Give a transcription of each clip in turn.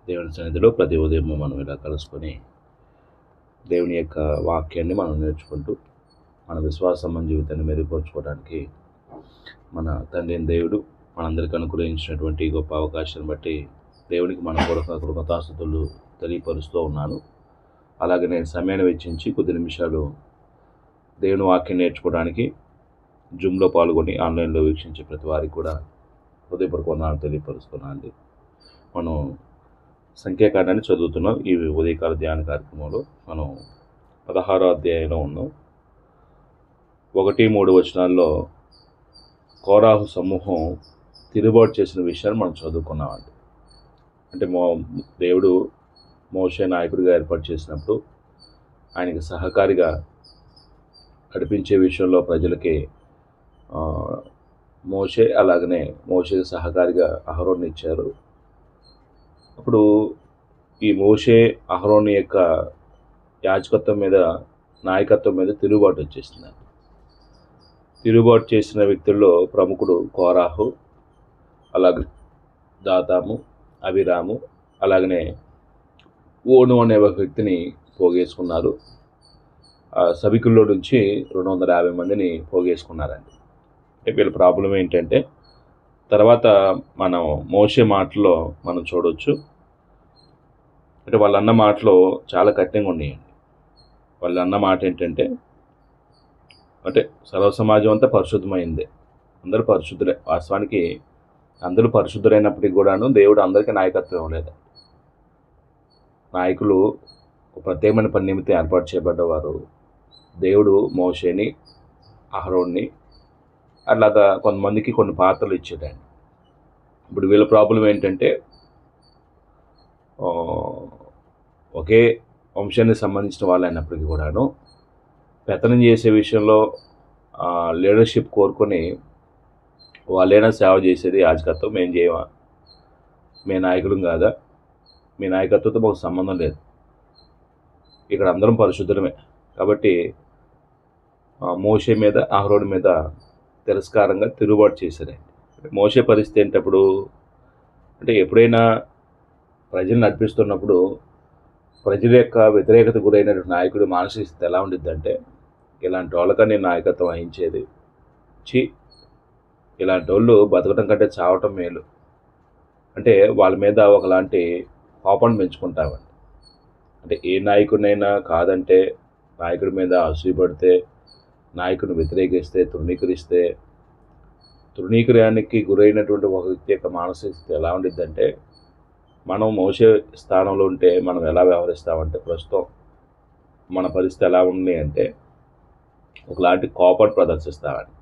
దేవుని సన్నిధిలో ప్రతి ఉదయం మనం ఇలా కలుసుకొని దేవుని యొక్క వాక్యాన్ని మనం నేర్చుకుంటూ మన విశ్వాసం జీవితాన్ని మెరుగుపరుచుకోవడానికి మన తండ్రి అయిన దేవుడు మనందరికీ అనుగ్రహించినటువంటి గొప్ప అవకాశాన్ని బట్టి దేవునికి మన కృతజ్ఞతాస్తుతులు తెలియపరుస్తూ ఉన్నాను. అలాగే నేను సమయాన్ని వెచ్చించి కొద్ది నిమిషాలు దేవుని వాక్యం నేర్చుకోవడానికి జూమ్లో పాల్గొని ఆన్లైన్లో వీక్షించే ప్రతి వారికి కూడా హృదయపూర్వక వందనాలు తెలియపరుస్తున్నాను అండి. మనం సంఖ్యాకాండాన్ని చదువుతున్నాం. ఈ ఉదయకాల ధ్యాన కార్యక్రమంలో మనం 16వ అధ్యాయంలో ఉన్నాం. 1-3 వచనాల్లో కోరాహు సమూహం తిరుగుబాటు చేసిన విషయాన్ని మనం చదువుకున్నామండి. అంటే దేవుడు మోషే నాయకుడిగా ఏర్పాటు చేసినప్పుడు ఆయనకి సహకారిగా నడిపించే విషయంలో ప్రజలకి మోషే అలాగనే మోషేకి సహకారిగా అహరోన్ని ఇచ్చారు. అప్పుడు ఈ మోషే అహరోన్ యొక్క యాజకత్వం మీద నాయకత్వం మీద తిరుగుబాటు వచ్చేసింది. తిరుగుబాటు చేసిన వ్యక్తుల్లో ప్రముఖుడు కోరాహు, అలాగే దాతాము, అభిరాము, అలాగనే ఓను అనే ఒక వ్యక్తిని పోగేసుకున్నారు. సభికుల్లో నుంచి 250 మందిని పోగేసుకున్నారండి. వీళ్ళ ప్రాబ్లం ఏంటంటే తర్వాత మనం మోషే మాటలో మనం చూడవచ్చు. అంటే వాళ్ళు అన్న మాటలో చాలా కఠినంగా ఉన్నాయండి. వాళ్ళు అన్న మాట ఏంటంటే అంటే సర్వ సమాజం అంతా పరిశుద్ధమైందే, అందరూ పరిశుద్ధులే. వాస్తవానికి అందరూ పరిశుద్ధులైనప్పటికీ కూడాను దేవుడు అందరికీ నాయకత్వం ఇవ్వలేదు. నాయకులు ప్రత్యేకమైన పని నిమిత్తం ఏర్పాటు చేయబడ్డవారు. దేవుడు మోషేని, అహరోన్ని అట్లాగా కొంతమందికి కొన్ని పాత్రలు ఇచ్చాడండి. ఇప్పుడు వీళ్ళ ప్రాబ్లం ఏంటంటే ఒకే వంశానికి సంబంధించిన వాళ్ళు అయినప్పటికీ కూడాను పెత్తనం చేసే విషయంలో లీడర్షిప్ కోరుకొని వాళ్ళైనా సేవ చేసేది యాజకత్వం. మేము చేయమా, మీ నాయకులం కాదా, మీ నాయకత్వంతో మాకు సంబంధం లేదు, ఇక్కడ అందరం పరిశుద్ధమే. కాబట్టి మోషే మీద అహరోను మీద తిరస్కారంగా తిరుగుబాటు చేశారండి. మోషే పరిస్థితి ఏంటప్పుడు అంటే ఎప్పుడైనా ప్రజలు నడిపిస్తున్నప్పుడు ప్రజల యొక్క వ్యతిరేకత గురైనటువంటి నాయకుడు మానసిక స్థితి ఎలా ఉండిద్దంటే ఇలాంటి వాళ్ళకని నాయకత్వం వహించేది, ఇలాంటి వాళ్ళు బతకడం కంటే చావటం మేలు అంటే వాళ్ళ మీద ఒకలాంటి కోపాన్ని పెంచుకుంటామండి. అంటే ఏ నాయకుడినైనా కాదంటే, నాయకుడి మీద అసూయపడితే, నాయకుడిని వ్యతిరేకిస్తే, తృణీకరానికి గురైనటువంటి ఒక వ్యక్తి యొక్క మానసిక స్థితి ఎలా ఉండిద్దంటే మనం మోసే స్థానంలో ఉంటే మనం ఎలా వ్యవహరిస్తామంటే ప్రస్తుతం మన పరిస్థితి ఎలా ఉంది అంటే ఒకలాంటి కోపాన్ని ప్రదర్శిస్తామని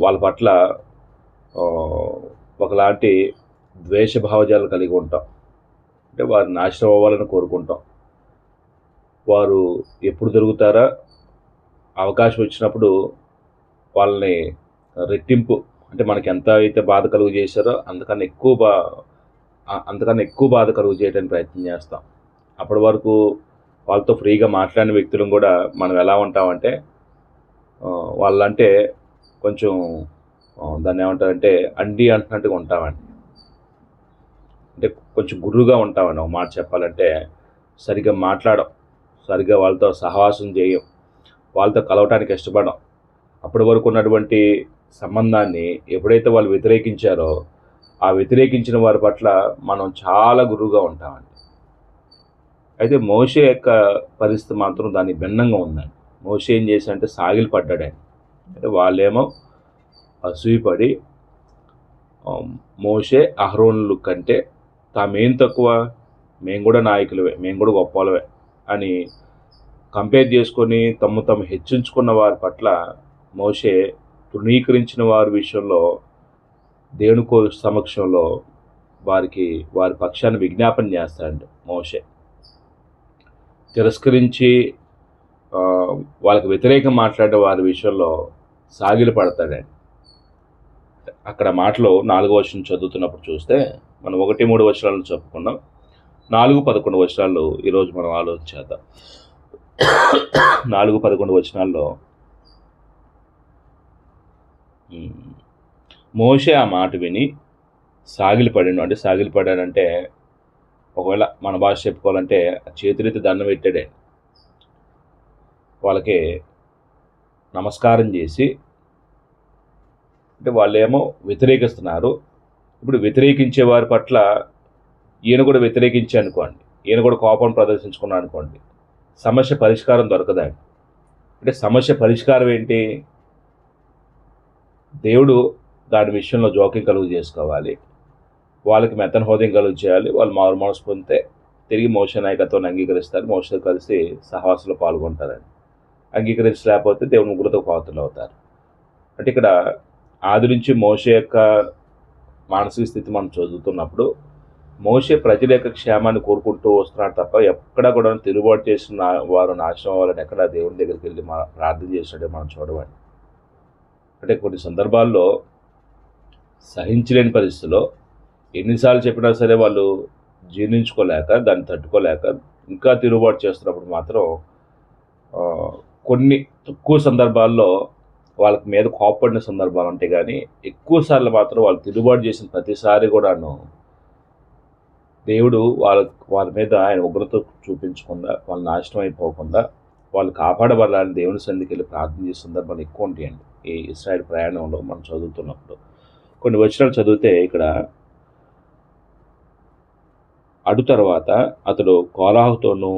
వాళ్ళ పట్ల ఒకలాంటి ద్వేష భావజాలు కలిగి ఉంటాం. అంటే వారు నాశనం అవ్వాలని కోరుకుంటాం. వారు ఎప్పుడు దొరుకుతారా, అవకాశం వచ్చినప్పుడు వాళ్ళని రెట్టింపు అంటే మనకి ఎంత అయితే బాధ కలుగు చేశారో అంతకన్నా ఎక్కువ బాధ కలుగు చేయడానికి ప్రయత్నం చేస్తాం. అప్పటి వరకు వాళ్ళతో ఫ్రీగా మాట్లాడిన వ్యక్తులను కూడా మనం ఎలా ఉంటామంటే వాళ్ళంటే కొంచెం దాన్ని ఏమంటారంటే అండి అంటున్నట్టుగా ఉంటామండి. అంటే కొంచెం గుర్రుగా ఉంటామండి. ఒక మాట చెప్పాలంటే సరిగ్గా మాట్లాడం, సరిగ్గా వాళ్ళతో సహవాసం చేయం, వాళ్ళతో కలవటానికి ఇష్టపడం. అప్పటి వరకు ఉన్నటువంటి సంబంధాన్ని ఎప్పుడైతే వాళ్ళు వ్యతిరేకించారో ఆ వ్యతిరేకించిన వారి పట్ల మనం చాలా గురువుగా ఉంటామండి. అయితే మోషే యొక్క పరిస్థితి మాత్రం దానికి భిన్నంగా ఉందండి. మోషే ఏం చేశాడంటే సాగిలి పడ్డాడని. అంటే వాళ్ళేమో అసూయపడి మోషే అహరోనుల కంటే తామేం తక్కువ, మేము కూడా నాయకులవే, మేము కూడా గొప్పలవే అని కంపేర్ చేసుకొని తమ హెచ్చించుకున్న వారి పట్ల మోషే తృణీకరించిన వారి విషయంలో దేవుని సమక్షంలో వారి పక్షాన్ని విజ్ఞాపన చేస్తాడండి. మోషే తిరస్కరించి వాళ్ళకి వ్యతిరేకం మాట్లాడే వారి విషయంలో సాగిలి పడతాడండి. అక్కడ మాటలో 4వ వచనం చదువుతున్నప్పుడు చూస్తే మనం 1-3 వచనాలను చెప్పుకున్నాం. 4-11 వచనాలు ఈరోజు మనం ఆలోచించేద్దాం. 4-11 వచనాల్లో మోషే ఆ మాట విని సాగిలిపడాను. అంటే సాగిలిపడానంటే ఒకవేళ మన భాష చెప్పుకోవాలంటే చేతులెత్తి దండం పెట్టాడే. వాళ్ళకి నమస్కారం చేసి, అంటే వాళ్ళేమో వ్యతిరేకిస్తున్నారు. ఇప్పుడు వ్యతిరేకించే వారి పట్ల ఈయన కూడా వ్యతిరేకించారనుకోండి, ఈయన కూడా కోపం ప్రదర్శించుకున్నాడు అనుకోండి, సమస్య పరిష్కారం దొరకదండి. అంటే సమస్య పరిష్కారం ఏంటి? దేవుడు దాని విషయంలో జోక్యం కలుగు చేసుకోవాలి. వాళ్ళకి మెత్తన హృదయం కలుగు చేయాలి. వాళ్ళు మారు మనసు పొందితే తిరిగి మోషే నాయకత్వాన్ని అంగీకరిస్తారు. మోషతో కలిసి సహవాసంలో పాల్గొంటారండి. అంగీకరించలేకపోతే దేవుని ఉగ్రతకు పాత్రలు అవుతారు. అంటే ఇక్కడ ఆది నుంచి మోషే యొక్క మానసిక స్థితి మనం చదువుతున్నప్పుడు మోషే ప్రజల యొక్క క్షేమాన్ని కోరుకుంటూ వస్తున్నాడు తప్ప ఎక్కడ కూడా తిరుగుబాటు చేసిన వారు నాశనం అవ్వాలని ఎక్కడ దేవుని దగ్గరికి వెళ్ళి ప్రార్థన చేసినట్టే మనం చూడమండి. అంటే కొన్ని సందర్భాల్లో సహించలేని పరిస్థితిలో ఎన్నిసార్లు చెప్పినా సరే వాళ్ళు జీర్ణించుకోలేక, దాన్ని తట్టుకోలేక ఇంకా తిరుగుబాటు చేస్తున్నప్పుడు మాత్రం కొన్ని తక్కువ సందర్భాల్లో వాళ్ళకి మీద కోప్పడిన సందర్భాలు ఉంటాయి. కానీ ఎక్కువసార్లు మాత్రం వాళ్ళు తిరుగుబాటు చేసిన ప్రతిసారి కూడాను దేవుడు వారి మీద ఆయన ఉగ్రత చూపించకుండా, వాళ్ళు నాశనం అయిపోకుండా వాళ్ళు కాపాడబడాలని దేవుని సన్నిధికి వెళ్ళి ప్రార్థన చేసే సందర్భాలు ఎక్కువ ఉంటాయండి. ఈ ఇశ్రాయేలు ప్రయాణంలో మనం చదువుతున్నప్పుడు కొన్ని వచనాలు చదివితే ఇక్కడ అటు తర్వాత అతడు కోరాహుతోనూ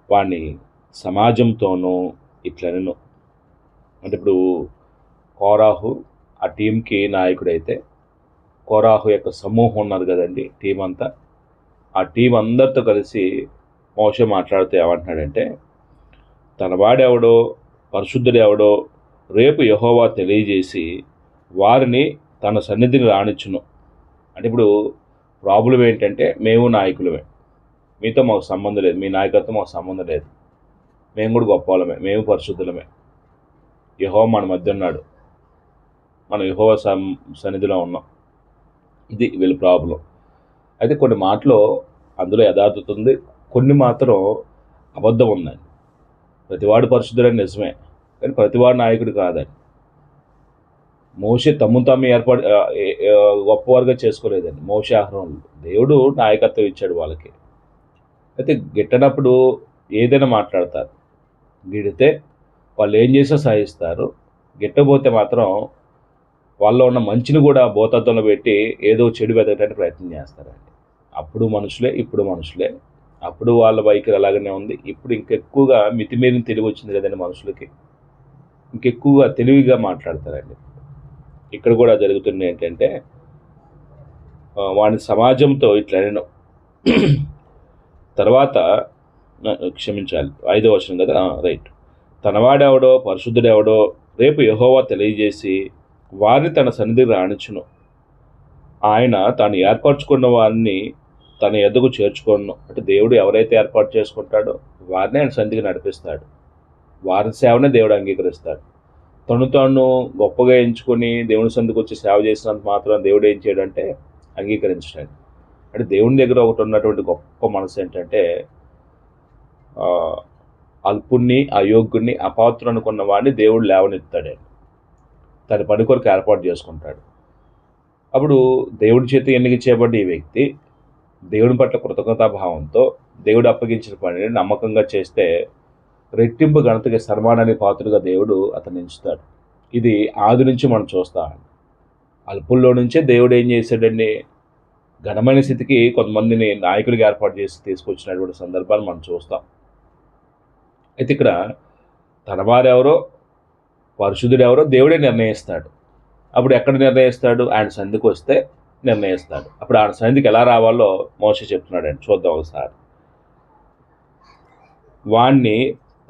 వాని సమాజంతోనూ ఇట్లనెను. అంటే ఇప్పుడు కోరాహు ఆ టీంకి నాయకుడైతే, కోరాహు యొక్క సమూహం ఉన్నారు కదండి, టీం అంతా. ఆ టీం అందరితో కలిసి మోషే మాట్లాడితే ఏమంటున్నాడంటే, తన వాడెవడో పరిశుద్ధుడు ఎవడో రేపు యెహోవా తెలియజేసి వారిని తన సన్నిధిని రానిచ్చును. అంటే ఇప్పుడు ప్రాబ్లం ఏంటంటే, మేము నాయకులమే, మీతో మాకు సంబంధం లేదు, మీ నాయకత్వం మాకు సంబంధం లేదు, మేము కూడా గొప్ప వాళ్ళమే, మేము పరిశుద్ధులమే, యెహోవా మన మధ్య ఉన్నాడు, మనం యెహోవా సన్నిధిలో ఉన్నాం. ఇది వీళ్ళ ప్రాబ్లం. అయితే కొన్ని మాటలు అందులో యథార్థత ఉంది, కొన్ని మాత్రం అబద్ధం ఉందండి. ప్రతివాడు పరిశుద్ధుడని నిజమే, కానీ ప్రతివాడు నాయకుడు కాదండి. మోషే తమ్మును తాము గొప్పవారుగా చేసుకోలేదండి. మోషే అహరోనులు దేవుడు నాయకత్వం ఇచ్చాడు వాళ్ళకి. అయితే గిట్టనప్పుడు ఏదైనా మాట్లాడతారు, గిడితే వాళ్ళు ఏం చేసినా సహిస్తారు. గిట్టబోతే మాత్రం వాళ్ళలో ఉన్న మంచిని కూడా భూతత్వంలో పెట్టి ఏదో చెడు వెతకడానికి ప్రయత్నం చేస్తారండి. అప్పుడు మనుషులే, ఇప్పుడు మనుషులే. అప్పుడు వాళ్ళ వైఖరి అలాగనే ఉంది. ఇప్పుడు ఇంకెక్కువగా మితిమీరిన తెలివి వచ్చింది కదండి మనుషులకి, ఇంకెక్కువగా తెలివిగా మాట్లాడతారండి. ఇక్కడ కూడా జరుగుతుంది ఏంటంటే, వాని సమాజంతో ఇట్లనెను. తర్వాత క్షమించాలి, 5వ వచనం కదా, రైట్. తనవాడెవడో పరిశుద్ధుడెవడో రేపు యెహోవా తెలియజేసి వారిని తన సన్నిధికి రానిచ్చును. ఆయన తాను ఏర్పరచుకున్న వారిని తన ఎద్దకు చేర్చుకోను. అంటే దేవుడు ఎవరైతే ఏర్పాటు చేసుకుంటాడో వారిని ఆయన సన్నిధికి నడిపిస్తాడు. వారి సేవనే దేవుడు అంగీకరిస్తాడు. తాను గొప్పగా ఎంచుకొని దేవుని సన్నిధికి వచ్చి సేవ చేసినంత మాత్రం దేవుడు ఏం చేయడంటే అంగీకరించడండి. అంటే దేవుని దగ్గర ఒకటి ఉన్నటువంటి గొప్ప మనసు ఏంటంటే, అల్పుణ్ణి, అయోగ్యుణ్ణి, అపాత్రుని అనుకున్న వాడిని దేవుడు లేవనెత్తాడండి, తన పని కొరకు ఏర్పాటు చేసుకుంటాడు. అప్పుడు దేవుడి చేత ఎన్నిక చేయబడ్డ ఈ వ్యక్తి దేవుని పట్ల కృతజ్ఞతాభావంతో దేవుడు అప్పగించిన పనిని నమ్మకంగా చేస్తే రెట్టింపు ఘనతకి సన్మానానికి పాత్రగా దేవుడు అతన్ని ఎంచుతాడు. ఇది ఆది నుంచి మనం చూస్తాం. అల్పుల్లో నుంచే దేవుడు ఏం చేశాడండి, ఘనమైన స్థితికి కొంతమందిని నాయకుడిగా ఏర్పాటు చేసి తీసుకొచ్చినటువంటి సందర్భాలు మనం చూస్తాం. అయితే ఇక్కడ తన వారెవరో పరిశుద్ధుడు ఎవరో దేవుడే నిర్ణయిస్తాడు. అప్పుడు ఎక్కడ నిర్ణయిస్తాడు? ఆయన సన్నిధికి వస్తే నిర్ణయిస్తాడు. అప్పుడు ఆయన సన్నిధికి ఎలా రావాలో మోషే చెప్తున్నాడండి, చూద్దాం ఒకసారి. వాణ్ణి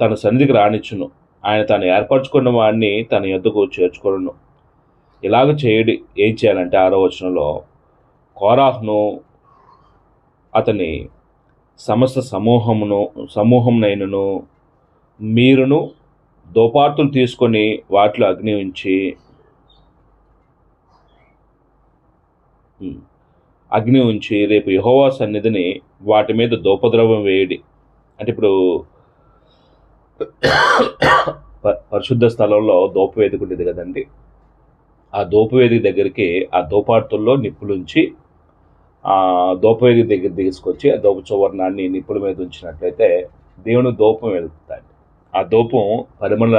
తన సన్నిధికి రానిచ్చును, ఆయన తాను ఏర్పరచుకున్న వాడిని తన యొద్దకు చేర్చుకొనును. ఇలాగ చేయడి ఏం చేయాలంటే 6వ వచనంలో, కోరాహును అతని సమస్త సమూహంనైనను మీరును దోపార్తులు తీసుకొని వాటిలో అగ్ని ఉంచి రేపు యెహోవా సన్నిధిని వాటి మీద దోపద్రవ్యం వేయడి. అంటే ఇప్పుడు పరిశుద్ధ స్థలంలో దోపవేదిక ఉండేది కదండి, ఆ దోపవేదిక దగ్గరికి ఆ దోపార్తుల్లో నిప్పులుంచి దూపవేది దగ్గర తీసుకొచ్చి ఆ దూప సువర్ణాన్ని నిప్పుల మీద ఉంచినట్లయితే దేవుని దూపం వెలుగుతుంది. ఆ దూపం పరిమళ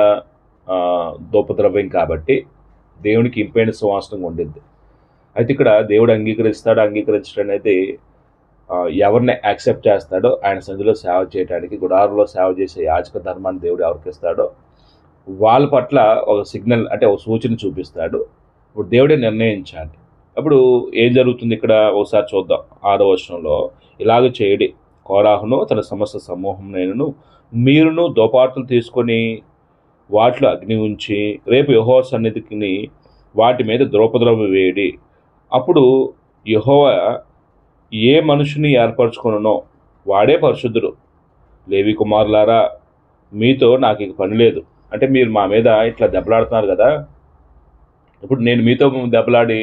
ధూపద్రవ్యం కాబట్టి దేవునికి ఇంపైన సువాసనగా ఉండిద్ది. అయితే ఇక్కడ దేవుడు అంగీకరించడం అనేది ఎవరిని యాక్సెప్ట్ చేస్తాడో ఆయన సన్నిధిలో సేవ చేయడానికి, గుడారంలో సేవ చేసే యాజక ధర్మాన్ని దేవుడు ఎవరికి ఇస్తాడో వాళ్ళ పట్ల ఒక సిగ్నల్, అంటే ఒక సూచన చూపిస్తాడు. ఇప్పుడు దేవుడే నిర్ణయించాలి. అప్పుడు ఏం జరుగుతుంది ఇక్కడ ఒకసారి చూద్దాం. 6వ వచనంలో, ఇలాగ చేయడి, కోరాహును తన సమస్త సమూహంనైనను మీరును దోపాటులు తీసుకొని వాటిలో అగ్ని ఉంచి రేపు యెహోవా సన్నిధికి వాటి మీద ద్రౌపద్రవ్యం వేయడి. అప్పుడు యెహోవా ఏ మనుషుని ఏర్పరచుకొనునో వాడే పరిశుద్ధుడు. లేవి కుమారులారా, మీతో నాకు ఇక పని లేదు. అంటే మీరు మా మీద ఇట్లా దెబ్బలాడుతున్నారు కదా, ఇప్పుడు నేను మీతో దెబ్బలాడి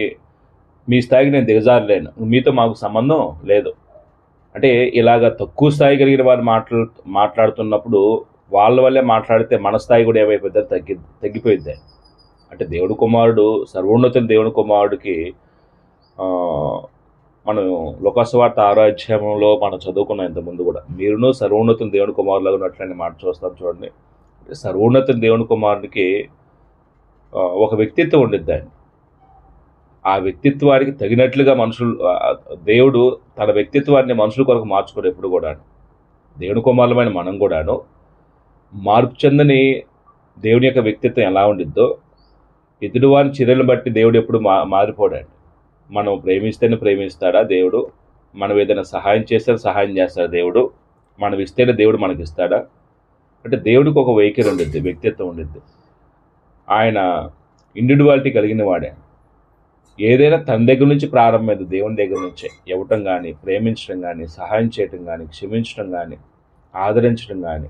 మీ స్థాయికి నేను దిగజారలేను, మీతో మాకు సంబంధం లేదు. అంటే ఇలాగ తక్కువ స్థాయి కలిగిన వారు మాట్లాడుతున్నప్పుడు వాళ్ళ వల్లే మాట్లాడితే మన స్థాయి కూడా ఏమైపోద్ది, తగ్గిపోయిద్ది. అంటే దేవుడు కుమారుడు, సర్వోన్నతుని దేవుని కుమారుడికి మనం లోకాసువార్త 6వ అధ్యాయంలో మనం చదువుకున్నాం ఇంతకుముందు కూడా, మీరును సర్వోన్నతుని దేవుని కుమారులాగా ఉన్నట్లనే మాట చూస్తాం చూడండి. అంటే సర్వోన్నతుని దేవుని కుమారుడికి ఒక వ్యక్తిత్వం ఉండిద్ది. ఆ వ్యక్తిత్వానికి తగినట్లుగా దేవుడు తన వ్యక్తిత్వాన్ని మనుషుల కొరకు మార్చుకోడు ఎప్పుడు కూడాను. దేవుని కుమారులమైన మనం కూడాను మార్పు చెందని దేవుని యొక్క వ్యక్తిత్వం ఎలా ఉండిద్దో, ఎదుటివారి చర్యలను బట్టి దేవుడు ఎప్పుడు మారిపోడాడు. మనం ప్రేమిస్తేనే ప్రేమిస్తాడా దేవుడు, మనం ఏదైనా సహాయం చేస్తే సహాయం చేస్తాడా దేవుడు, మనం ఇస్తేనే దేవుడు మనకి ఇస్తాడా? అంటే దేవుడికి ఒక వైఖరి ఉండిద్ది, వ్యక్తిత్వం ఉండిద్ది. ఆయన ఇండివిడ్యువాలిటీ కలిగిన వాడే. ఏదైనా తన దగ్గర నుంచి ప్రారంభమైంది, దేవుని దగ్గర నుంచే. ఇవ్వటం కానీ, ప్రేమించడం కానీ, సహాయం చేయటం కానీ, క్షమించడం కానీ, ఆదరించడం కానీ.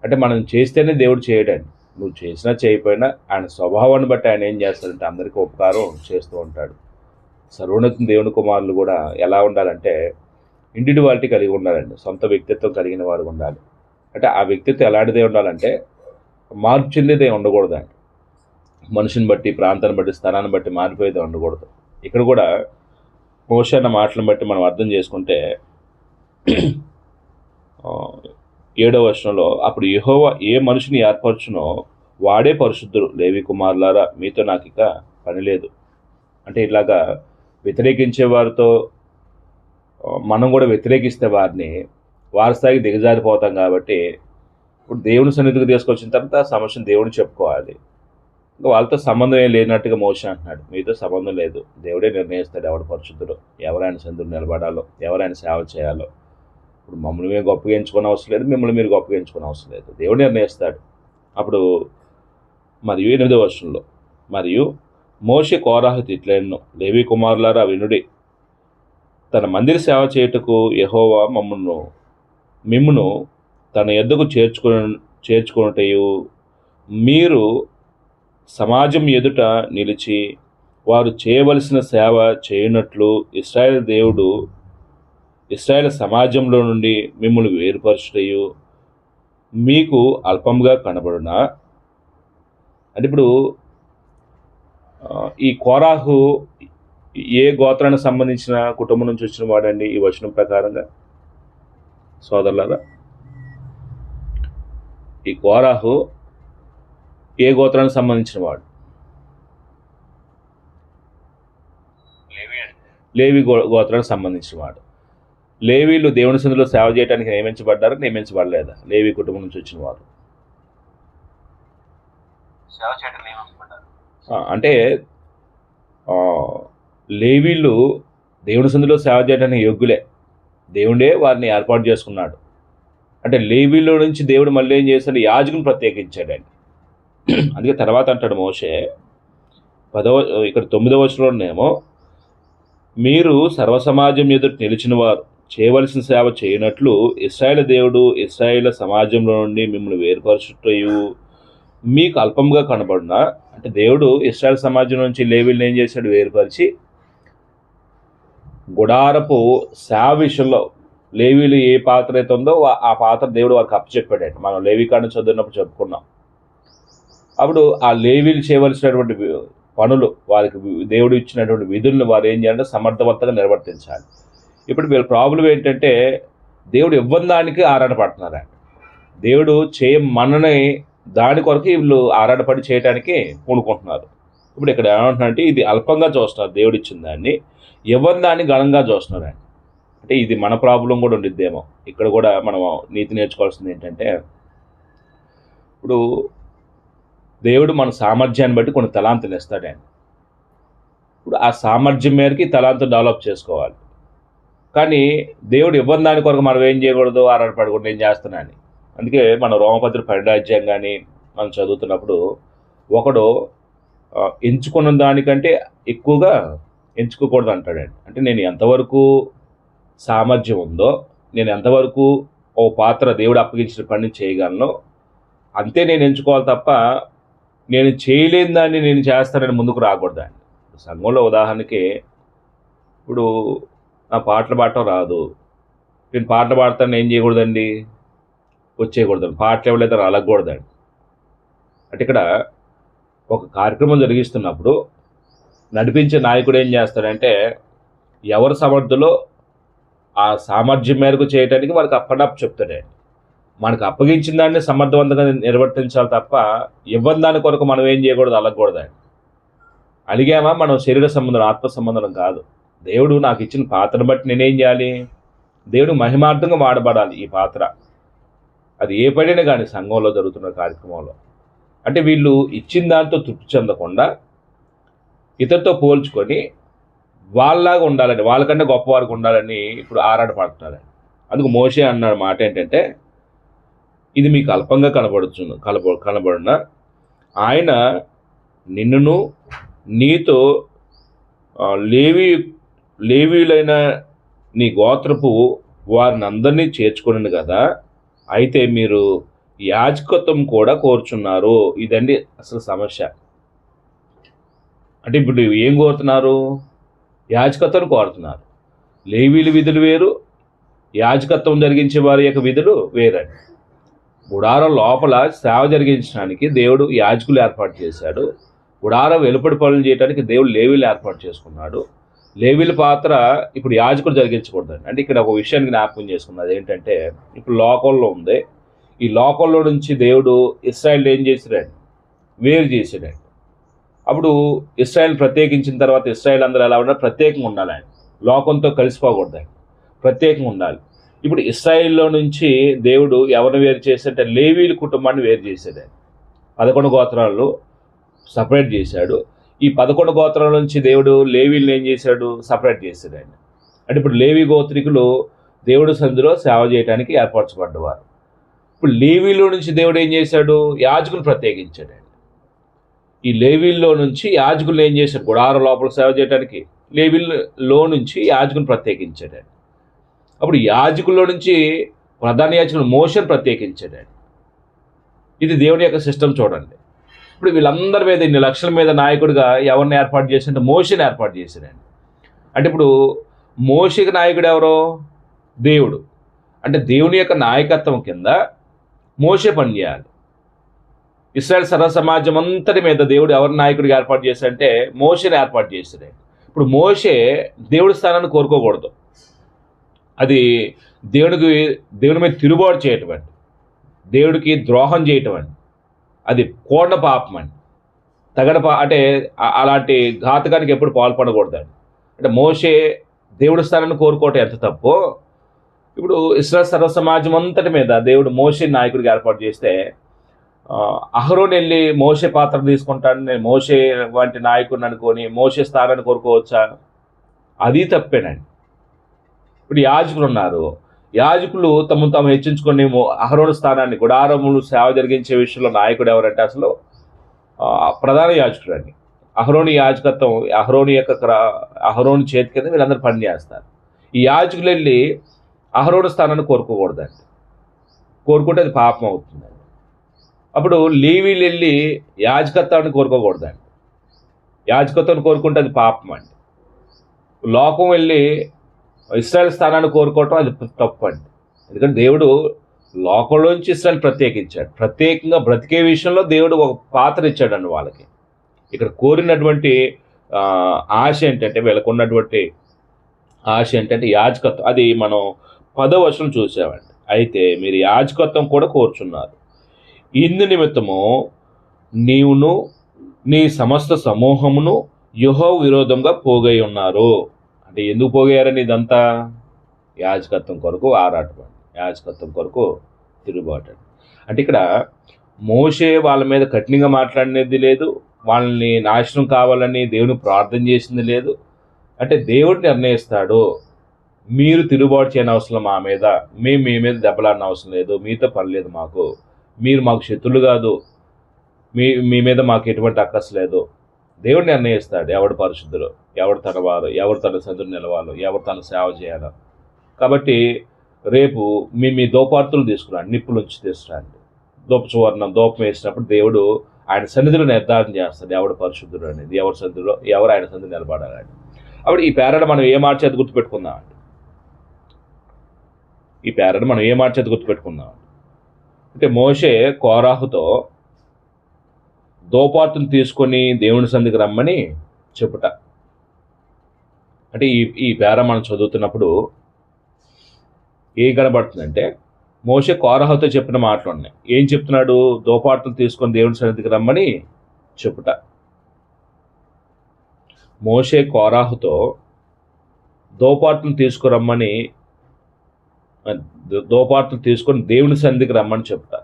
అంటే మనం చేస్తేనే దేవుడు చేయడండి. నువ్వు చేసినా చేయకపోయినా ఆయన స్వభావాన్ని బట్టి ఆయన ఏం చేస్తాడంటే అందరికీ ఉపకారం చేస్తూ ఉంటాడు. సర్వోన్నత దేవుని కుమారులు కూడా ఎలా ఉండాలంటే ఇండివిడ్యువాలిటీ కలిగి ఉండాలండి, సొంత వ్యక్తిత్వం కలిగిన వారు ఉండాలి. అంటే ఆ వ్యక్తిత్వం ఎలాంటిదే ఉండాలంటే మార్పు చెందేదే ఉండకూడదండి. మనిషిని బట్టి, ప్రాంతాన్ని బట్టి, స్థానాన్ని బట్టి మారిపోయేదే ఉండకూడదు. ఇక్కడ కూడా మోషే అన్న మాటలను బట్టి మనం అర్థం చేసుకుంటే 7వ వచనంలో, అప్పుడు యెహోవా ఏ మనిషిని ఏర్పరచునో వాడే పరిశుద్ధుడు. లేవి కుమారులారా, మీతో నాకు ఇక పని లేదు. అంటే ఇలాగా వ్యతిరేకించే వారితో మనం కూడా వ్యతిరేకిస్తే వారి స్థాయికి దిగజారిపోతాం. కాబట్టి ఇప్పుడు దేవుని సన్నిధికి తీసుకొచ్చిన తర్వాత ఆ సమస్యను దేవుడిని చెప్పుకోవాలి. ఇంకా వాళ్ళతో సంబంధం ఏం లేనట్టుగా మోషే అంటున్నాడు, మీతో సంబంధం లేదు, దేవుడే నిర్ణయిస్తాడు ఎవడు పరిశుద్ధుడు, ఎవరైనా సన్నిధిలో నిలబడాలో, ఎవరైనా సేవ చేయాలో. ఇప్పుడు మమ్మల్ని మేము గొప్పగా ఎంచుకునే అవసరం లేదు, మిమ్మల్ని మీరు గొప్పగా ఎంచుకునే అవసరం లేదు, దేవుడు నిర్ణయిస్తాడు. అప్పుడు మరియు 8వ వచనంలో, మరియు మోషే కోరాహు ఇట్లెన్నో, లేవి కుమారులారా వినుడి, తన మందిర సేవ చేయుటకు యెహోవా మిమ్మును తన యొద్దకు చేర్చుకొనుటయు మీరు సమాజం ఎదుట నిలిచి వారు చేయవలసిన సేవ చేయనట్లు ఇశ్రాయేలు సమాజంలో నుండి మిమ్మల్ని వేరుపరచుటయు మీకు అల్పంగా కనబడునా. అంటే ఇప్పుడు ఈ కోరాహు ఏ గోత్రానికి సంబంధించిన కుటుంబం నుంచి వచ్చిన వాడండి ఈ వచనం ప్రకారంగా సోదరులారా? ఈ కోరాహు ఏ గోత్రానికి సంబంధించిన వాడు? లేవి గోత్రానికి సంబంధించిన వాడు. లేవీలు దేవుని సన్నిధిలో సేవ చేయడానికి నియమించబడలేదా? లేవి కుటుంబం నుంచి వచ్చిన వారు అంటే లేవీలు దేవుని సన్నిధిలో సేవ చేయడానికి యోగ్యులే, దేవుడే వారిని ఏర్పాటు చేసుకున్నాడు. అంటే లేవీలో నుంచి దేవుడు మళ్ళీ ఏం చేశాడు, యాజకుని ప్రత్యేకించాడండి. అందుకే తర్వాత అంటాడు మోషే ఇక్కడ 9వ వచనంలోనేమో, మీరు సర్వసమాజం ఎదుట నిలిచిన వారు చేయవలసిన సేవ చేయనట్లు ఇశ్రాయేలు దేవుడు ఇశ్రాయేలు సమాజంలో నుండి మిమ్మల్ని వేరుపరచుటయు మీకు అల్పంగా కనబడునా. అంటే దేవుడు ఇశ్రాయేలు సమాజం నుంచి లేవీలను ఏం చేశాడు, వేరుపరిచి గుడారపు సేవ విషయంలో లేవీలు ఏ పాత్ర అయితే ఉందో ఆ పాత్ర దేవుడు వారికి అప్పచెప్పాడండి. మనం లేవీకాండం చదివినప్పుడు చెప్పుకున్నాం. అప్పుడు ఆ లేవీలు చేయవలసినటువంటి పనులు, వారికి దేవుడు ఇచ్చినటువంటి విధులను వారు ఏం చేయాలంటే సమర్థవంతంగా నిర్వర్తించాలి. ఇప్పుడు వీళ్ళ ప్రాబ్లం ఏంటంటే దేవుడు ఇవ్వని దానికి ఆరాటపడుతున్నారు. దేవుడు మనని దాని కొరకు వీళ్ళు ఆరాటపడి చేయడానికి పూనుకుంటున్నారు. ఇప్పుడు ఇక్కడ ఏమంటున్నారంటే ఇది అల్పంగా చూస్తున్నారు, దేవుడు ఇచ్చిన దాన్ని ఇవ్వని దాన్ని ఘనంగా చూస్తున్నారు. అంటే ఇది మన ప్రాబ్లం కూడా ఉండిద్దేమో. ఇక్కడ కూడా మనం నీతి నేర్చుకోవాల్సింది ఏంటంటే, ఇప్పుడు దేవుడు మన సామర్థ్యాన్ని బట్టి కొన్ని తలాంతులు ఇస్తాడు. ఇప్పుడు ఆ సామర్థ్యం మేరకి తలాంతు డెవలప్ చేసుకోవాలి. కానీ దేవుడు ఇవ్వని దాని కొరకు మనం ఏం చేయకూడదు, ఆరాటపడకూడదు, నేను చేస్తున్నాను. అందుకే మన రోమపత్రిక 12వ అధ్యాయం కానీ మనం చదువుతున్నప్పుడు ఒకడు ఎంచుకున్న దానికంటే ఎక్కువగా ఎంచుకోకూడదు అంటాడండి. అంటే నేను ఎంతవరకు సామర్థ్యం ఉందో, నేను ఎంతవరకు ఓ పాత్ర దేవుడు అప్పగించిన పని చేయగలను అంతే నేను ఎంచుకోవాలి తప్ప నేను చేయలేని దాన్ని నేను చేస్తానని ముందుకు రాకూడదండి. సంఘంలో ఉదాహరణకి ఇప్పుడు నా పాటలు పాడటం రాదు, నేను పాటలు పాడతాను, ఏం చేయకూడదండి, వచ్చేయకూడదండి. పాటలు ఎవరైతే అలగకూడదండి. అంటే ఇక్కడ ఒక కార్యక్రమం జరిగిస్తున్నప్పుడు నడిపించే నాయకుడు ఏం చేస్తాడంటే ఎవరి సమర్థులో ఆ సామర్థ్యం మేరకు చేయడానికి మనకు అప్పటికప్పుడు చెప్తాడండి. మనకు అప్పగించిన దాన్ని సమర్థవంతంగా నిర్వర్తించాలి తప్ప ఇవ్వని దాని కొరకు మనం ఏం చేయకూడదు, అలగకూడదండి. అలిగామా మనం శరీర సంబంధం, ఆత్మ సంబంధం కాదు. దేవుడు నాకు ఇచ్చిన పాత్రను బట్టి నేనేం చేయాలి, దేవుడు మహిమార్థంగా వాడబడాలి ఈ పాత్ర. అది ఏ పడినా కానీ సంఘంలో జరుగుతున్న కార్యక్రమంలో. అంటే వీళ్ళు ఇచ్చిన దాంతో తృప్తి చెందకుండా ఇతరుతో పోల్చుకొని వాళ్ళలాగా ఉండాలని, వాళ్ళకంటే గొప్పవారికి ఉండాలని ఇప్పుడు ఆరాటపడుతున్నారండి. అందుకు మోషే అన్నాడు మాట ఏంటంటే, ఇది మీకు అల్పంగా కనబడిన ఆయన నిన్నును నీతో లేవీలైన నీ గోత్రపు వారిని అందరినీ చేర్చుకుని కదా, అయితే మీరు యాజకత్వం కూడా కోరుచున్నారు. ఇదండి అసలు సమస్య. అంటే ఇప్పుడు ఏం కోరుతున్నారు, యాజకత్వం కోరుతున్నారు. లేవీల విధులు వేరు, యాజకత్వం జరిగించే వారి యొక్క విధులు వేరండి. గుడారం లోపల సేవ జరిగించడానికి దేవుడు యాజకులు ఏర్పాటు చేశాడు. గుడారం వెలుపడి పనులు చేయడానికి దేవుడు లేవీలు ఏర్పాటు చేసుకున్నాడు. లేవీల పాత్ర ఇప్పుడు యాజకులు జరిగించకూడదండి. అంటే ఇక్కడ ఒక విషయాన్ని జ్ఞాపకం చేసుకున్నది ఏంటంటే, ఇప్పుడు లోకంలో ఉంది, ఈ లోకంలో నుంచి దేవుడు ఇశ్రాయేల్ ఏం చేశాడండి, వేరు చేశాడండి. అప్పుడు ఇశ్రాయేల్ ప్రత్యేకించిన తర్వాత ఇశ్రాయేల్ అందరూ ఎలా ఉన్నారు, ప్రత్యేకంగా ఉండాలి. ఆయన లోకంతో కలిసిపోకూడదండి, ప్రత్యేకంగా ఉండాలి. ఇప్పుడు ఇశ్రాయేల్లో నుంచి దేవుడు ఎవరిని వేరు చేశాడంటే లేవీల కుటుంబాన్ని వేరు చేశాడండి. 11 గోత్రాలు సపరేట్ చేశాడు. ఈ 11 గోత్రాల నుంచి దేవుడు లేవీలను ఏం చేశాడు, సపరేట్ చేశాడండి. అంటే ఇప్పుడు లేవీ గోత్రికులు దేవుడు సంధిలో సేవ చేయడానికి ఏర్పరచబడ్డవారు. ఇప్పుడు లేవీలో నుంచి దేవుడు ఏం చేశాడు, యాజకులు ప్రత్యేకించాడండి. ఈ లేవీల్లో నుంచి యాజకులు ఏం చేశాడు, గుడారం లోపల సేవ చేయడానికి లేవీల్లో నుంచి యాజకులు ప్రత్యేకించాడండి. అప్పుడు యాజకుల్లో నుంచి ప్రధాన యాజకులు మోషేను ప్రత్యేకించాడండి. ఇది దేవుని యొక్క సిస్టమ్ చూడండి. ఇప్పుడు వీళ్ళందరి మీద, ఇన్ని లక్షల మీద నాయకుడిగా ఎవరిని ఏర్పాటు చేశాడంటే మోషేని ఏర్పాటు చేశాడండి. అంటే ఇప్పుడు మోషేకి నాయకుడు ఎవరో, దేవుడు. అంటే దేవుని యొక్క నాయకత్వం కింద మోషే పనిచేయాలి. ఇశ్రాయేల్ సర్వ సమాజం అంతటి మీద దేవుడు ఎవరి నాయకుడిగా ఏర్పాటు చేశాడంటే మోషేని ఏర్పాటు చేశాడండి. ఇప్పుడు మోషే దేవుడి స్థానాన్ని కోరుకోకూడదు. అది దేవుని మీద తిరుగుబాటు చేయటం అండి, దేవుడికి ద్రోహం చేయటం అండి, అది కోడ పాపం అండి, అంటే అలాంటి ఘాతకానికి ఎప్పుడు పాల్పడకూడదండి. అంటే మోషే దేవుడి స్థానాన్ని కోరుకోవటం ఎంత తప్పో, ఇప్పుడు ఇశ్రాయేల్ సర్వ సమాజం అంతటి మీద దేవుడు మోషే నాయకుడిగా ఏర్పాటు చేస్తే అహరోను వెళ్ళి మోషే పాత్ర తీసుకుంటాను, నేను మోషే వంటి నాయకుడిని అనుకొని మోషే స్థానాన్ని కోరుకోవచ్చా, అది తప్పేనండి. ఇప్పుడు యాజకులు ఉన్నారు, యాజకులు తమను తాము హెచ్చించుకొని అహరోను స్థానాన్ని, గుడారములు సేవ జరిగించే విషయంలో నాయకుడు ఎవరంటే అసలు ప్రధాన యాజకుడు అండి. అహరోని యాజకత్వం, అహరోని చేతి కింద వీళ్ళందరూ పని చేస్తారు. ఈ యాజకులు వెళ్ళి అహరోను స్థానాన్ని కోరుకోకూడదండి, కోరుకుంటే అది పాపం అవుతుందండి. అప్పుడు లేవీలు వెళ్ళి యాజకత్వాన్ని కోరుకోకూడదండి, యాజకత్వాన్ని కోరుకుంటే అది పాపం అండి. లోకం వెళ్ళి ఇశ్రాయేల్ స్థానాన్ని కోరుకోవటం అది తప్పు అండి. ఎందుకంటే దేవుడు లోకంలోంచి ఇశ్రాయేల్ ప్రత్యేకించాడు. ప్రత్యేకంగా బ్రతికే విషయంలో దేవుడు ఒక పాత్ర ఇచ్చాడండి వాళ్ళకి. ఇక్కడ కోరినటువంటి ఆశ ఏంటంటే, వీళ్ళకు ఉన్నటువంటి ఆశ ఏంటంటే యాజకత్వం. అది మనం 10వ వచనం చూసామండి. అయితే మీరు యాజకత్వం కూడా కోరుచున్నారు. ఇందు నిమిత్తము నీవును నీ సమస్త సమూహమును యెహోవా విరోధంగా పోగై ఉన్నారు. అంటే ఎందుకు పోగయ్యారని ఇదంతా? యాజకత్వం కొరకు ఆరాటం, యాజకత్వం కొరకు తిరుగుబాటు. అంటే ఇక్కడ మోషే వాళ్ళ మీద కఠినంగా మాట్లాడినది లేదు, వాళ్ళని నాశనం కావాలని దేవుని ప్రార్థన చేసింది లేదు. అంటే దేవుడు నిర్ణయిస్తాడు, మీరు తిరుగుబాటు చేయని అవసరం మా మీద, మేము మీ మీద దెబ్బలాడిన అవసరం లేదు, మీతో పని లేదు మాకు, మీరు మాకు శత్రులు కాదు, మీ మీద మాకు ఎటువంటి అక్కసు లేదు. దేవుడు నిర్ణయిస్తాడు ఎవడు పరిశుద్ధులు, ఎవడు తన వారు, ఎవరు తన సందులు నిలవాలో, ఎవరు తన సేవ చేయాలో. కాబట్టి రేపు మీ దోపార్తులు తీసుకురండి, నిప్పుల నుంచి తీసుకురండి. దూపచువర్ణం దూపం వేసినప్పుడు దేవుడు ఆయన సన్నిధిలో నిర్ధారణ చేస్తాడు ఎవడు పరిశుద్ధుడు అనేది, ఎవరి సన్నిధిలో ఎవరు ఆయన సన్నిధి నిలబడాలని. అప్పుడు ఈ పేరడ మనం ఏ మాట చేత గుర్తుపెట్టుకుందామండి? ఈ పేరడ మనం ఏ మాట చేత గుర్తుపెట్టుకుందాం అంటే, మోషే కోరాహుతో దోపార్తుని తీసుకొని దేవుని సన్నిధికి రమ్మని చెప్పుట. అంటే ఈ పేర మనం చదువుతున్నప్పుడు ఏం కనబడుతుందంటే, మోషే కోరహతో చెప్పిన మాటలు ఉన్నాయి. ఏం చెప్తున్నాడు? దోపాటులు తీసుకొని దేవుని సన్నిధికి రమ్మని చెప్పుట. మోషే కోరాహుతో దోపాటులు తీసుకురమ్మని, దోపాటులు తీసుకొని దేవుని సన్నిధికి రమ్మని చెప్పుట.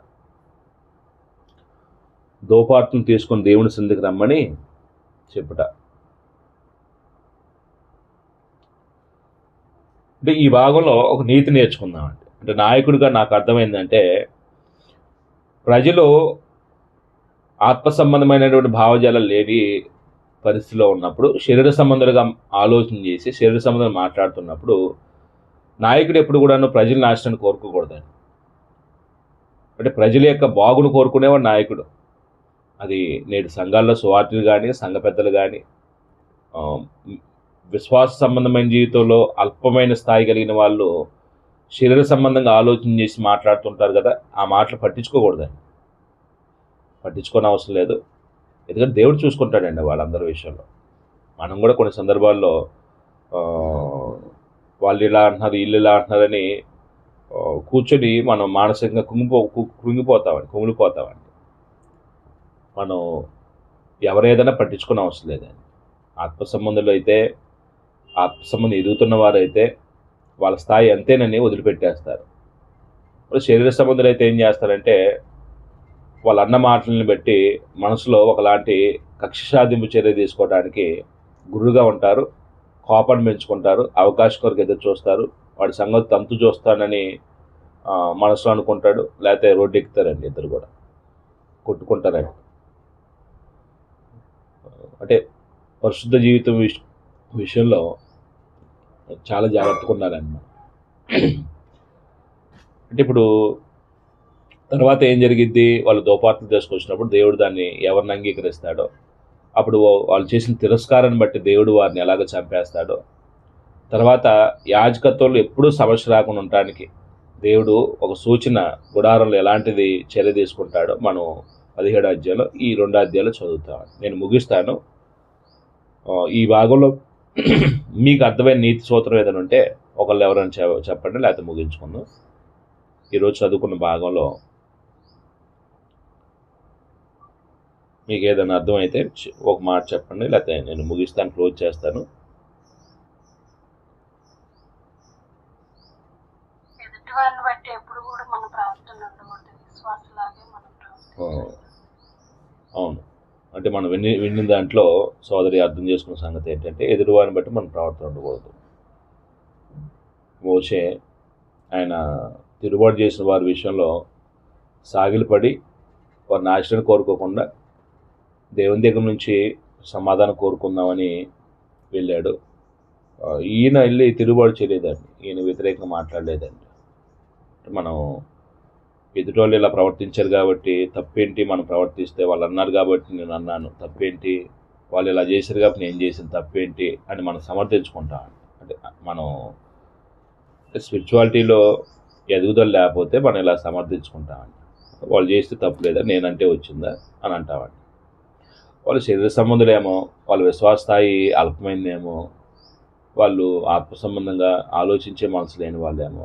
దోపాటులు తీసుకొని దేవుని సన్నిధికి రమ్మని చెప్పుట. అంటే ఈ భాగంలో ఒక నీతి నేర్చుకుందామండి. అంటే నాయకుడిగా నాకు అర్థమైందంటే, ప్రజలు ఆత్మ సంబంధమైనటువంటి భావజాలాలు లేని పరిస్థితిలో ఉన్నప్పుడు, శరీర సంబంధాలుగా ఆలోచన చేసి శరీర సంబంధాలు మాట్లాడుతున్నప్పుడు, నాయకుడు ఎప్పుడు కూడాను ప్రజల నాశనాన్ని కోరుకోకూడదండి. అంటే ప్రజల యొక్క బాగును కోరుకునేవాడు నాయకుడు. అది నేడు సంఘాల్లో సువార్తలు కానీ, సంఘ పెద్దలు కానీ, విశ్వాస సంబంధమైన జీవితంలో అల్పమైన స్థాయి కలిగిన వాళ్ళు శరీర సంబంధంగా ఆలోచన చేసి మాట్లాడుతుంటారు కదా, ఆ మాటలు పట్టించుకోకూడదండి. పట్టించుకోని అవసరం లేదు. ఎందుకంటే దేవుడు చూసుకుంటాడండి వాళ్ళందరి విషయంలో. మనం కూడా కొన్ని సందర్భాల్లో వాళ్ళు ఇలా అంటున్నారు, వీళ్ళు ఇలా అంటున్నారని కూర్చొని మనం మానసికంగా కుమిలిపోతామండి. మనం ఎవరేదైనా పట్టించుకునే అవసరం లేదండి. ఆత్మ సంబంధులు అయితే, ఆత్మ సంబంధం ఎదుగుతున్న వారైతే వాళ్ళ స్థాయి అంతేనని వదిలిపెట్టేస్తారు. ఇప్పుడు శరీర సంబంధులు అయితే ఏం చేస్తారంటే, వాళ్ళ అన్న మాటలను బట్టి మనసులో ఒకలాంటి కక్ష సాధింపు చర్య తీసుకోవడానికి గురుగా ఉంటారు, కోపాన్ని పెంచుకుంటారు, అవకాశం కొరకు ఎదురు చూస్తారు, వాడి సంగతి తంతు చూస్తానని మనసులో అనుకుంటాడు, లేకపోతే రోడ్డు ఎక్కుతారండి, ఇద్దరు కూడా కొట్టుకుంటారండి. అంటే పరిశుద్ధ జీవితం విషయంలో చాలా జాగ్రత్తగా ఉండాలన్నమాట. అంటే ఇప్పుడు తర్వాత ఏం జరిగిద్ది? వాళ్ళు దోపార్తలు తీసుకొచ్చినప్పుడు దేవుడు దాన్ని ఎవరిని అంగీకరిస్తాడో, అప్పుడు వాళ్ళు చేసిన తిరస్కారాన్ని బట్టి దేవుడు వారిని ఎలాగ చంపేస్తాడో, తర్వాత యాజకత్వంలో ఎప్పుడూ సమస్య రాకుండా ఉండటానికి దేవుడు ఒక సూచన గుడారంలో ఎలాంటిది చర్య తీసుకుంటాడో మనం 17వ అధ్యాయంలో ఈ 2 అధ్యాయాలు చదువుతాను. నేను ముగిస్తాను. ఈ భాగంలో మీకు అర్థమైన నీతి సూత్రం ఏదైనా ఉంటే ఒకళ్ళు ఎవరైనా చెప్పండి, లేకపోతే ముగించుకుందాం. ఈరోజు చదువుకున్న భాగంలో మీకు ఏదైనా అర్థమైతే ఒక మాట చెప్పండి, లేకపోతే నేను ముగిస్తాను, క్లోజ్ చేస్తాను. అవును, అంటే మనం విన్న దాంట్లో సోదరి అర్థం చేసుకున్న సంగతి ఏంటంటే, ఎదురువారిని బట్టి మనం ప్రవర్తన ఉండకూడదు. మోషే ఆయన తిరుగుబాటు చేసిన వారి విషయంలో సాగిలపడి వారి నాశనం కోరుకోకుండా దేవుని దగ్గర నుంచి సమాధానం కోరుకుందామని వెళ్ళాడు. ఈయన వెళ్ళి తిరుగుబాటు చేయలేదండి, ఈయన వ్యతిరేకంగా మాట్లాడలేదండి. మనం ఎదుటోళ్ళు ఇలా ప్రవర్తించారు కాబట్టి తప్పేంటి, మనం ప్రవర్తిస్తే వాళ్ళు అన్నారు కాబట్టి నేను అన్నాను తప్పేంటి, వాళ్ళు ఇలా చేశారు కాబట్టి నేను చేసిన తప్పేంటి అని మనం సమర్థించుకుంటాం. అంటే మనం స్పిరిచువాలిటీలో ఎదుగుదల లేకపోతే మనం ఇలా సమర్థించుకుంటామండి. వాళ్ళు చేస్తే తప్పు లేదా, నేనంటే వచ్చిందా అని అంటామండి. వాళ్ళు శరీర సంబంధులేమో, వాళ్ళ విశ్వాస స్థాయి అల్పమైందేమో, వాళ్ళు ఆత్మ సంబంధంగా ఆలోచించే మనసు లేని వాళ్ళేమో.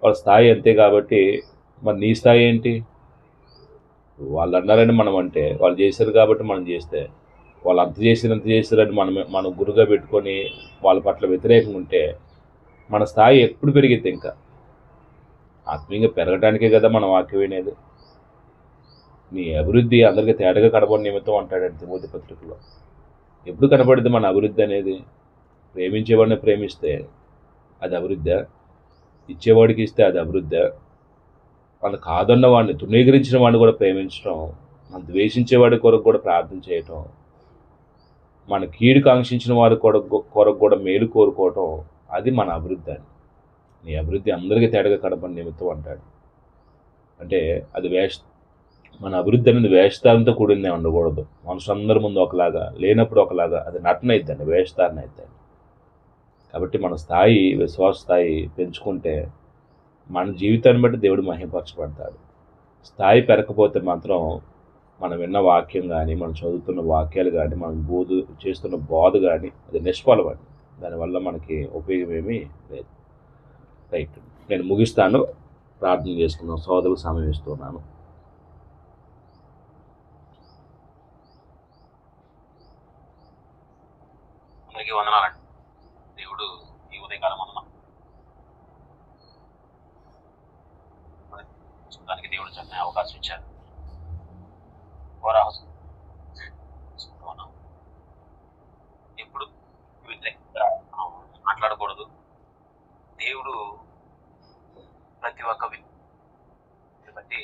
వాళ్ళ స్థాయి అంతే కాబట్టి మరి నీ స్థాయి ఏంటి? వాళ్ళు అన్నారని మనం అంటే, వాళ్ళు చేశారు కాబట్టి మనం చేస్తే, వాళ్ళు అంత చేశారని మనం గురుగా పెట్టుకొని వాళ్ళ పట్ల వ్యతిరేకంగా ఉంటే మన స్థాయి ఎప్పుడు పెరిగిద్ది ఇంకా? ఆత్మీయంగా పెరగడానికే కదా మనం వాక్యం వినేది. నీ అభివృద్ధి అందరికీ తేటగా కనబడి నిమిత్తం అంటాడండి తిమోతి పత్రికలో. ఎప్పుడు కనబడుద్ది మన అభివృద్ధి అనేది? ప్రేమించేవాడిని ప్రేమిస్తే అది అభివృద్ధా? ఇచ్చేవాడికి ఇస్తే అది అభివృద్ధా? వాళ్ళు కాదన్న వాడిని, తృణీకరించిన వాడిని కూడా ప్రేమించడం, మనం ద్వేషించేవాడి కొరకు కూడా ప్రార్థన చేయటం, మన కీడు కాంక్షించిన వారి కొరకు కూడా మేలు కోరుకోవటం, అది మన అభివృద్ధి అని. నీ అభివృద్ధి అందరికీ తేటగా కనబడి నిమిత్తం అంటాడు. అంటే అది మన అభివృద్ధి అనేది వేషధారణతో కూడిందే ఉండకూడదు. మనుషులందరి ముందు ఒకలాగా, లేనప్పుడు ఒకలాగా, అది నటన అయిద్దండి, వేషధారణ అయిద్దండి. కాబట్టి మన స్థాయి, విశ్వాస స్థాయి పెంచుకుంటే మన జీవితాన్ని బట్టి దేవుడు మహిమపరచబడతాడు. స్థాయి పెరగకపోతే మాత్రం మనం విన్న వాక్యం కానీ, మనం చదువుతున్న వాక్యాలు కానీ, మనం చేస్తున్న బోధ కానీ అది నిష్ఫలమండి. దానివల్ల మనకి ఉపయోగం ఏమీ లేదు. రైట్, నేను ముగిస్తాను. ప్రార్థన చేసుకున్నాను. సోదరులు సమయం ఇస్తున్నాను. అందరికీ వందనాలండి. దేవుడు ఈ ఉదయకాలం దానికి దేవుడు చక్కని అవకాశం ఇచ్చారు. ఎప్పుడు మాట్లాడకూడదు. దేవుడు ప్రతి ఒక్క వ్యక్తి బట్టి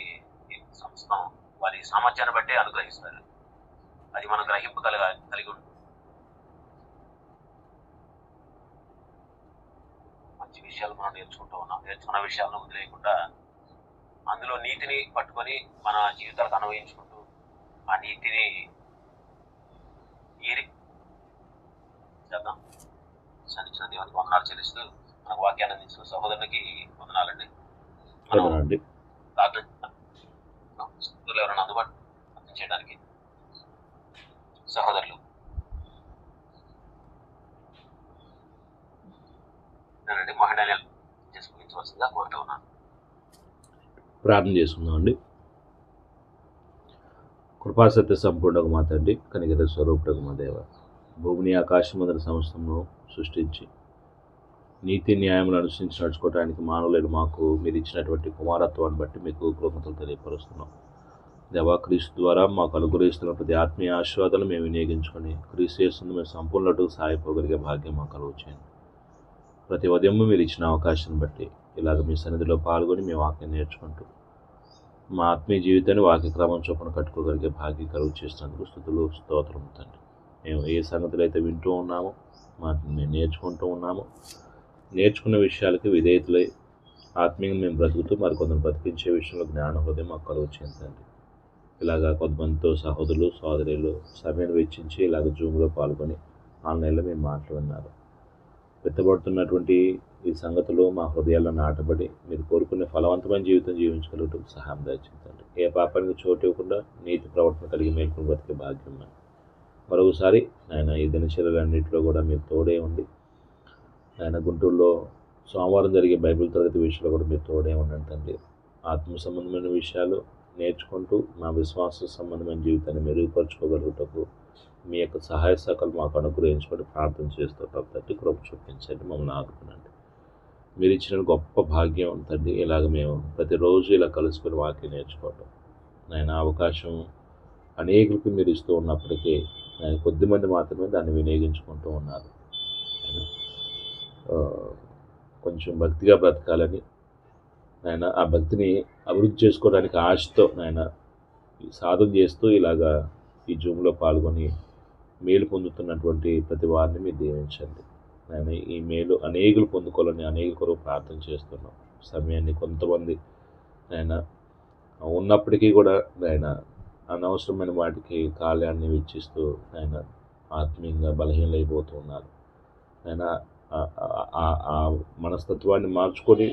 సంస్థ వారి సామర్థ్యాన్ని బట్టి అనుగ్రహిస్తారు. అది మనం గ్రహింపు కలిగి ఉంటుంది. మంచి విషయాలు మనం నేర్చుకుంటూ ఉన్నాం. నేర్చుకున్న విషయాలను వదిలేయకుండా అందులో నీతిని పట్టుకొని మన జీవితాలకు అన్వయించుకుంటూ ఆ నీతిని చేద్దాం. సంధించిన దేవునికి వందనాలు చెల్లిస్తూ మనకు వాక్యాన్ని అందించిన సహోదరునికి వందనాలండి. ఎవరైనా అందుబాటు చేయడానికి సహోదరులు నేనండి మహిళలు చేసుకునివలసిందిగా కోరుతూ ఉన్నాను. ప్రార్థన చేసుకుందామండి. కృపాసత్య సంపూర్ణకు మా తండ్రి, కనికర స్వరూపుడకు మా దేవ, భూమిని ఆకాశమందరి సమస్తమును సృష్టించి నీతి న్యాయములు అనుసరించి నడుచుకోవడానికి మానవులైన మాకు మీరు ఇచ్చినటువంటి కుమారత్వాన్ని బట్టి మీకు కృతజ్ఞతలు తెలియపరుస్తున్నాం. దేవా, క్రీస్తు ద్వారా మాకు అనుగ్రహిస్తున్న ప్రతి ఆత్మీయ ఆశీర్వాదాలు మేము వినియోగించుకొని క్రీస్తు చేస్తుంది మేము సంపూర్ణకు సాగిపోగలిగే భాగ్యం మాకు కలుగు చేయండి. ప్రతి ఉదయము మీరు ఇచ్చిన అవకాశాన్ని బట్టి ఇలాగ మీ సన్నిధిలో పాల్గొని మేము వాక్యం నేర్చుకుంటూ మా ఆత్మీయ జీవితాన్ని వాక్య క్రమం చొప్పున కట్టుకోగలిగే భాగ్యం కలుగు చేసినందుకు స్తుతులు స్తోత్రం తండ్రి. మేము ఏ సంగతులు అయితే వింటూ ఉన్నామో మేము నేర్చుకుంటూ ఉన్నామో, నేర్చుకున్న విషయాలకి విధేయతలై ఆత్మీయంగా మేము బ్రతుకుతూ మరికొందరు బ్రతికించే విషయంలో జ్ఞాన హృదయం మాకు కలుగు చేయండి. ఇలాగా కొంతమందితో సహోదరులు సోదరులు సమయాన్ని వెచ్చించి ఇలాగ జూమ్లో పాల్గొని ఆన్లైన్లో మేము మాట్లాడున్నారు. వెత్తబడుతున్నటువంటి ఈ సంగతులు మా హృదయాల్లో నాటబడి మీరు కోరుకునే ఫలవంతమైన జీవితం జీవించగలుగుటకు సహాయం దయచేయండి. ఏ పాపానికి చోటు ఇవ్వకుండా నీతి ప్రవర్తన కలిగి మేల్కొని బ్రతికే భాగ్యం. మరొకసారి ఆయన ఈ దినచర్యలన్నింటిలో కూడా మీరు తోడే ఉండి, ఆయన గుంటూరులో సోమవారం జరిగే బైబిల్ తరగతి విషయంలో కూడా మీరు తోడే ఉండండి తండ్రి. ఆత్మ సంబంధమైన విషయాలు నేర్చుకుంటూ మా విశ్వాస సంబంధమైన జీవితాన్ని మెరుగుపరుచుకోగలుగుటకు మీ యొక్క సహాయ సహకారాలు మాకు అనుగ్రహించుకొని ప్రార్థన చేస్తాం తండ్రి. కృప చూపించండి, మమ్మల్ని ఆదుకునండి. మీరు ఇచ్చిన గొప్ప భాగ్యం తండ్రి. ఇలాగ మేము ప్రతిరోజు ఇలా కలుసుకొని వాక్యం నేర్చుకోవటం ఆయన అవకాశం అనేకులకు మీరు ఇస్తూ ఉన్నప్పటికీ ఆయన కొద్దిమంది మాత్రమే దాన్ని వినియోగించుకుంటూ ఉన్నారు. కొంచెం భక్తిగా బ్రతకాలని ఆయన ఆ భక్తిని అభివృద్ధి చేసుకోవడానికి ఆశతో ఆయన సాధన చేస్తూ ఇలాగా ఈ జూమ్లో పాల్గొని మేలు పొందుతున్నటువంటి ప్రతి వారిని మీరు దీవించండి. ఆయన ఈ మేలు అనేకులు పొందుకోవాలని అనేక కొరకు ప్రార్థన చేస్తున్నాం. సమయాన్ని కొంతమంది ఆయన ఉన్నప్పటికీ కూడా ఆయన అనవసరమైన వాటికి కాలాన్ని వెచ్చిస్తూ ఆయన ఆత్మీయంగా బలహీనైపోతూ ఉన్నారు. ఆయన ఆ మనస్తత్వాన్ని మార్చుకొని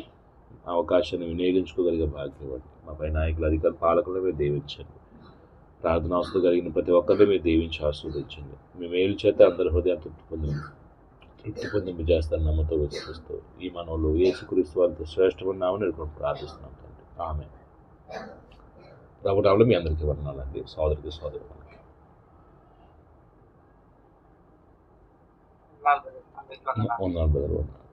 అవకాశాన్ని వినియోగించుకోగలిగే భాగ్యం ఇవ్వండి. మా పై నాయకులు, అధికారులు, పాలకులను మీరు దీవించండి. ప్రార్థనాస్తులు కలిగిన ప్రతి ఒక్కరిని మీరు దీవించి ఆస్వాదించండి. మీ మేలు చేత అందరి హృదయం తృప్తి పొందండి. తృప్తి పొందింపు చేస్తాను నమ్మతో విశ్వసిస్తూ ఈ మనవులు యేసుక్రీస్తు వారితో శ్రేష్టమైన నామని ఎదుర్కొని ప్రార్థిస్తున్నాం తండ్రి. ఆమేన్. ప్రభునామములో మీ అందరికీ వందనాలండి. సోదరికి సోదరు వందనాలు బ్రదర్. అందరికీ వందనాలు. వందనాలు బ్రదర్. వందనాలు.